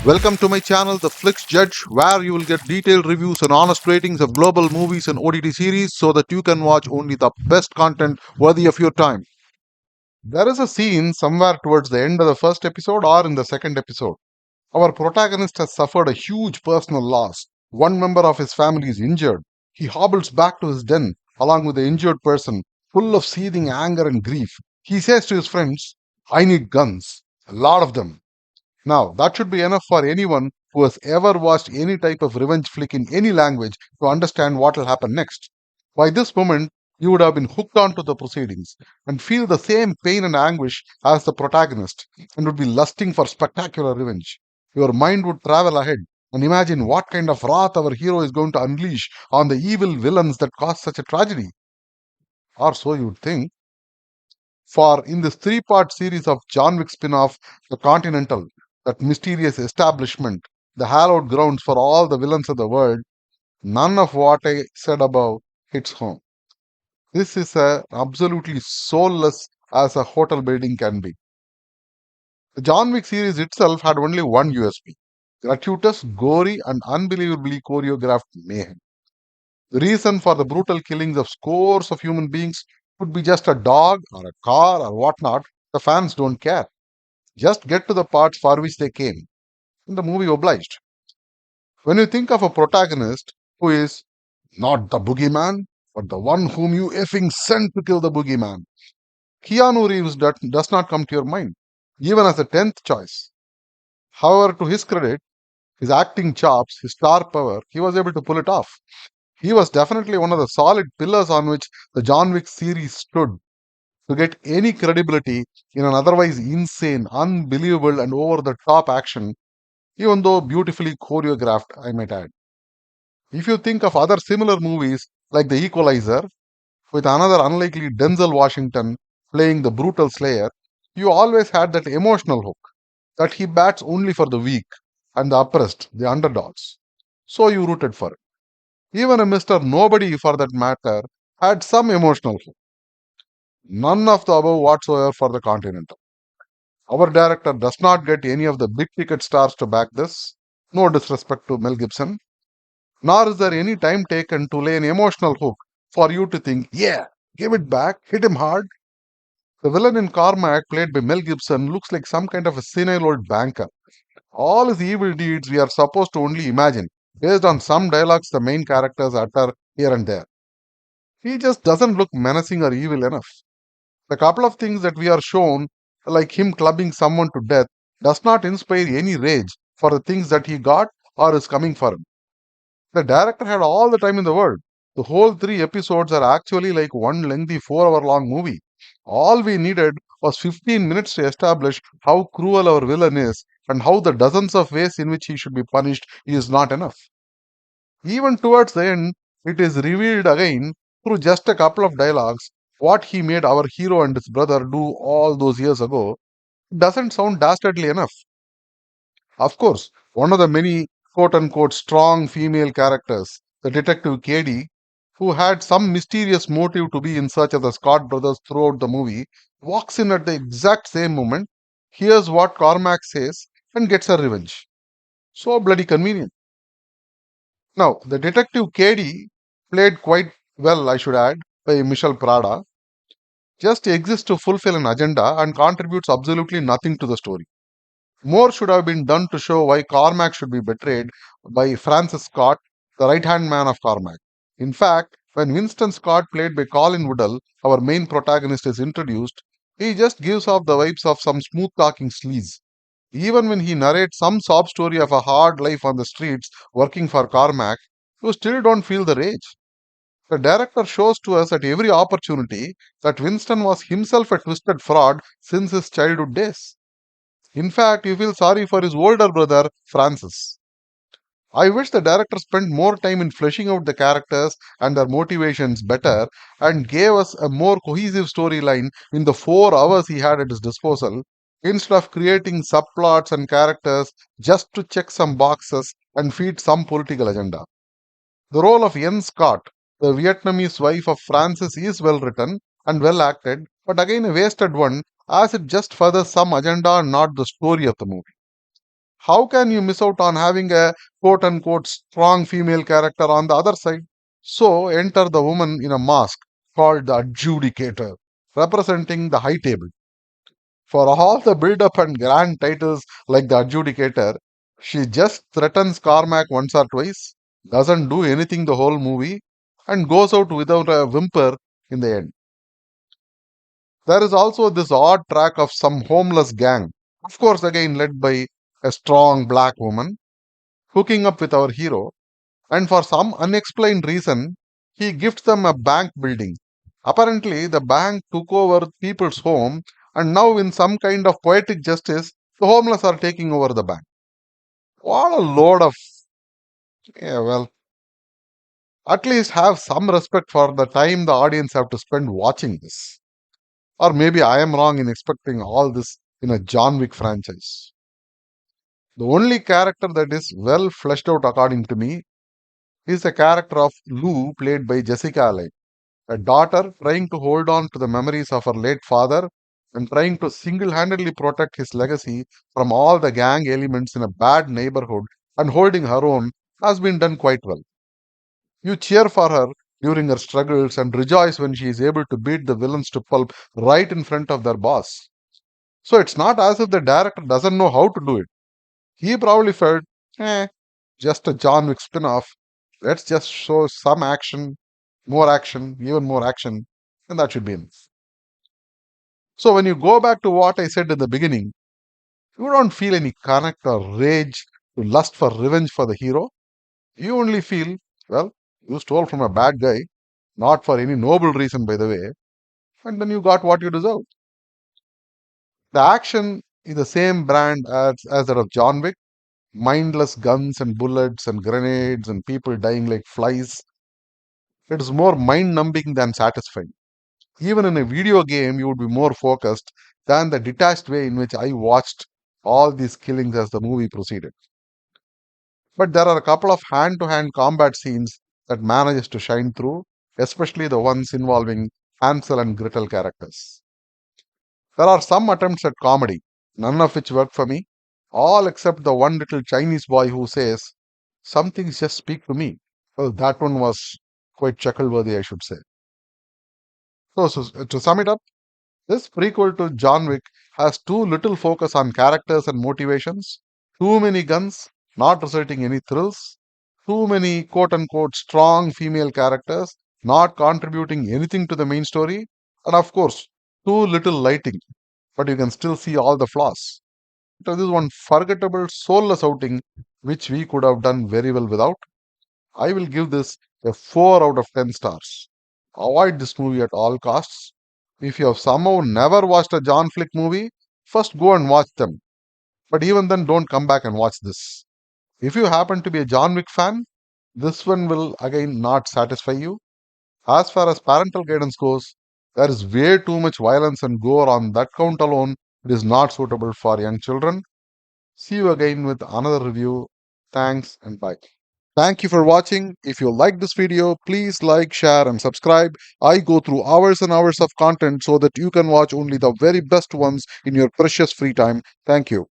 Welcome to my channel, The Flicks Judge, where you will get detailed reviews and honest ratings of global movies and OTT series so that you can watch only the best content worthy of your time. There is a scene somewhere towards the end of the first episode or in the second episode. Our protagonist has suffered a huge personal loss. One member of his family is injured. He hobbles back to his den along with the injured person, full of seething anger and grief. He says to his friends, I need guns, a lot of them. Now, that should be enough for anyone who has ever watched any type of revenge flick in any language to understand what will happen next. By this moment, you would have been hooked onto the proceedings and feel the same pain and anguish as the protagonist and would be lusting for spectacular revenge. Your mind would travel ahead and imagine what kind of wrath our hero is going to unleash on the evil villains that caused such a tragedy. Or so you would think. For in this three-part series of John Wick spin-off, The Continental, that mysterious establishment, the hallowed grounds for all the villains of the world, none of what I said above hits home. This is absolutely soulless as a hotel building can be. The John Wick series itself had only one USP: gratuitous, gory, and unbelievably choreographed mayhem. The reason for the brutal killings of scores of human beings could be just a dog or a car or whatnot. The fans don't care. Just get to the parts for which they came. And the movie obliged. When you think of a protagonist who is not the boogeyman, but the one whom you effing sent to kill the boogeyman, Keanu Reeves does not come to your mind, even as a 10th choice. However, to his credit, his acting chops, his star power, he was able to pull it off. He was definitely one of the solid pillars on which the John Wick series stood to get any credibility in an otherwise insane, unbelievable, and over the top action, even though beautifully choreographed, I might add. If you think of other similar movies like The Equalizer, with another unlikely Denzel Washington playing the brutal slayer, you always had that emotional hook that he bats only for the weak and the oppressed, the underdogs. So you rooted for it. Even a Mr. Nobody, for that matter, had some emotional hook. None of the above whatsoever for the Continental. Our director does not get any of the big ticket stars to back this. No disrespect to Mel Gibson. Nor is there any time taken to lay an emotional hook for you to think, yeah, give it back, hit him hard. The villain in Carmack, played by Mel Gibson, looks like some kind of a senile old banker. All his evil deeds we are supposed to only imagine, based on some dialogues the main characters utter here and there. He just doesn't look menacing or evil enough. The couple of things that we are shown, like him clubbing someone to death, does not inspire any rage for the things that he got or is coming for him. The director had all the time in the world. The whole three episodes are actually like one lengthy 4 hour long movie. All we needed was 15 minutes to establish how cruel our villain is and how the dozens of ways in which he should be punished is not enough. Even towards the end, it is revealed again through just a couple of dialogues what he made our hero and his brother do all those years ago. It doesn't sound dastardly enough. Of course, one of the many quote unquote strong female characters, the detective KD, who had some mysterious motive to be in search of the Scott brothers throughout the movie, walks in at the exact same moment, hears what Cormac says, and gets her revenge. So bloody convenient. Now, the detective KD, played quite well, I should add, by Michelle Prada, just exists to fulfill an agenda and contributes absolutely nothing to the story. More should have been done to show why Cormac should be betrayed by Francis Scott, the right hand man of Cormac. In fact, when Winston Scott, played by Colin Woodell, our main protagonist, is introduced, he just gives off the vibes of some smooth talking sleaze. Even when he narrates some sob story of a hard life on the streets working for Cormac, you still don't feel the rage. The director shows to us at every opportunity that Winston was himself a twisted fraud since his childhood days. In fact, you feel sorry for his older brother, Francis. I wish the director spent more time in fleshing out the characters and their motivations better and gave us a more cohesive storyline in the 4 hours he had at his disposal, instead of creating subplots and characters just to check some boxes and feed some political agenda. The role of Yen Scott, the Vietnamese wife of Francis, is well written and well acted, but again a wasted one as it just furthers some agenda and not the story of the movie. how can you miss out on having a quote unquote strong female character on the other side? So enter the woman in a mask called the adjudicator, representing the high table. For all the build up and grand titles like the adjudicator, she just threatens Carmack once or twice, doesn't do anything the whole movie, and goes out without a whimper in the end. There is also this odd track of some homeless gang, of course, again led by a strong black woman, hooking up with our hero, and for some unexplained reason, he gifts them a bank building. Apparently, the bank took over people's home, and now, in some kind of poetic justice, the homeless are taking over the bank. What a load of. Yeah, well, at least have some respect for the time the audience have to spend watching this. Or maybe I am wrong in expecting all this in a John Wick franchise. The only character that is well fleshed out, according to me, is the character of Lou, played by Jessica Allen, a daughter trying to hold on to the memories of her late father and trying to single handedly protect his legacy from all the gang elements in a bad neighborhood and holding her own has been done quite well. You cheer for her during her struggles and rejoice when she is able to beat the villains to pulp right in front of their boss. So it's not as if the director doesn't know how to do it. He probably felt, eh, just a John Wick spin off. Let's just show some action, even more action, and that should be enough. So when you go back to what I said in the beginning, you don't feel any connect or rage to lust for revenge for the hero. You only feel, well, you stole from a bad guy, not for any noble reason, by the way, and then you got what you deserve. The action is the same brand as that of John Wick, mindless guns and bullets and grenades and people dying like flies. It is more mind numbing than satisfying. Even in a video game, you would be more focused than the detached way in which I watched all these killings as the movie proceeded. But there are a couple of hand to hand combat scenes that manages to shine through, especially the ones involving Hansel and Gretel characters. There are some attempts at comedy, none of which work for me, all except the one little Chinese boy who says, "Some things just speak to me." Well, that one was quite chuckle worthy, I should say. So, to sum it up, this prequel to John Wick has too little focus on characters and motivations, too many guns, not resulting in any thrills, too many quote unquote strong female characters, not contributing anything to the main story, and of course, too little lighting, but you can still see all the flaws. It is one forgettable, soulless outing which we could have done very well without. I will give this a 4 out of 10 stars. Avoid this movie at all costs. If you have somehow never watched a John Flick movie, first go and watch them. But even then, don't come back and watch this. If you happen to be a John Wick fan, this one will again not satisfy you. As far as parental guidance goes, there is way too much violence and gore on that count alone. It is not suitable for young children. See you again with another review. Thanks and bye. Thank you for watching. If you like this video, please like, share, and subscribe. I go through hours and hours of content so that you can watch only the very best ones in your precious free time. Thank you.